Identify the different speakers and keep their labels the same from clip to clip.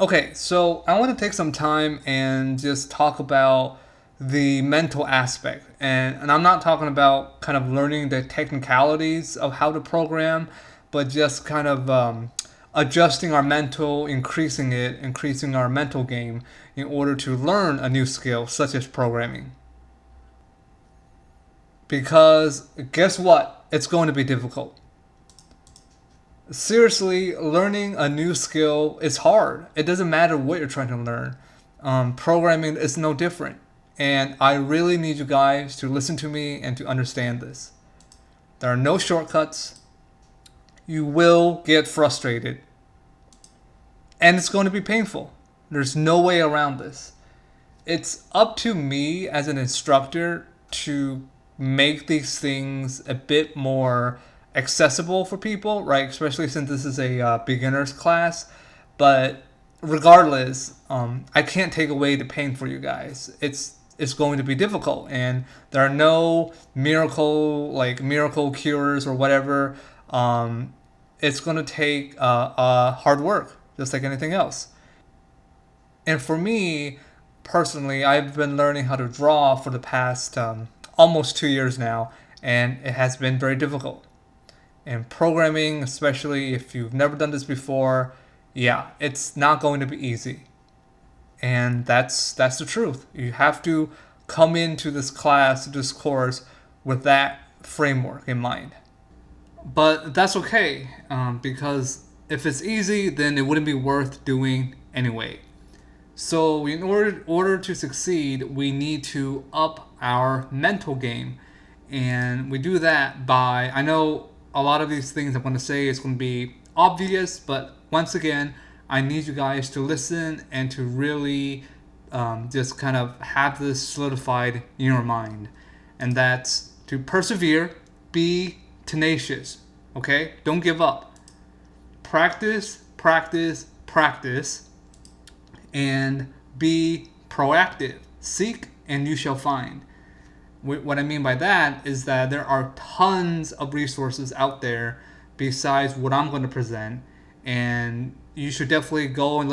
Speaker 1: Okay, so I want to take some time and just talk about the mental aspect. And I'm not talking about kind of learning the technicalities of how to program, but just kind of adjusting our mental, increasing our mental game in order to learn a new skill, such as programming. Because guess what? It's going to be difficult. Seriously, learning a new skill is hard. It doesn't matter what you're trying to learn. Programming is no different. And I really need you guys to listen to me and to understand this. There are no shortcuts. You will get frustrated. And it's going to be painful. There's no way around this. It's up to me as an instructor to make these things a bit more accessible for people, right? Especially since this is a beginner's class. But regardless, I can't take away the pain for you guys. It's going to be difficult, and there are no miracle cures or whatever. It's going to take hard work, just like anything else. And for me personally, I've been learning how to draw for the past almost 2 years now, and it has been very difficult. And programming, especially if you've never done this before, yeah, it's not going to be easy. And that's the truth. You have to come into this class, this course, with that framework in mind. But that's okay, because if it's easy, then it wouldn't be worth doing anyway. So, in order to succeed, we need to up our mental game. And we do that by, I know a lot of these things I'm going to say is going to be obvious, but once again, I need you guys to listen and to really just kind of have this solidified in your mind. And that's to persevere, be tenacious, okay? Don't give up. Practice, practice, practice, and be proactive. Seek and you shall find. What I mean by that is that there are tons of resources out there besides what I'm going to present, and you should definitely go and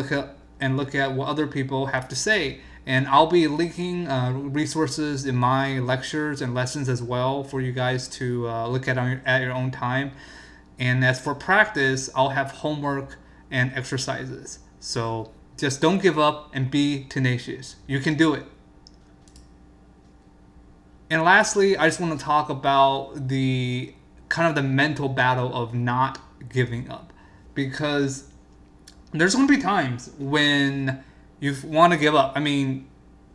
Speaker 1: look at what other people have to say. And I'll be linking resources in my lectures and lessons as well for you guys to look at your own time. And as for practice, I'll have homework and exercises. So just don't give up and be tenacious. You can do it. And lastly, I just want to talk about the kind of the mental battle of not giving up. Because there's going to be times when you want to give up. I mean,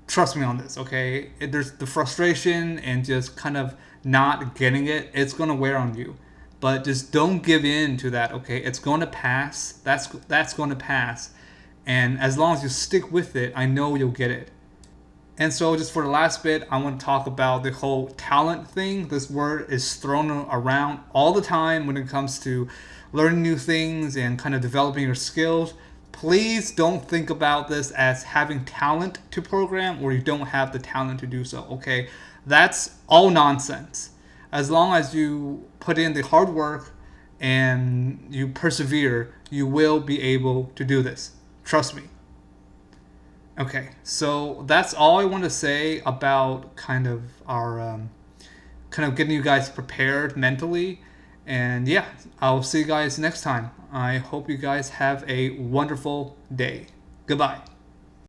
Speaker 1: trust me on this, okay? There's the frustration and just kind of not getting it. It's going to wear on you. But just don't give in to that, okay? It's going to pass. That's going to pass. And as long as you stick with it, I know you'll get it. And so just for the last bit, I want to talk about the whole talent thing. This word is thrown around all the time when it comes to learning new things and kind of developing your skills. Please don't think about this as having talent to program or you don't have the talent to do so, okay? That's all nonsense. As long as you put in the hard work and you persevere, you will be able to do this. Trust me. Okay, so that's all I want to say about kind of our kind of getting you guys prepared mentally. And yeah, I'll see you guys next time. I hope you guys have a wonderful day. Goodbye.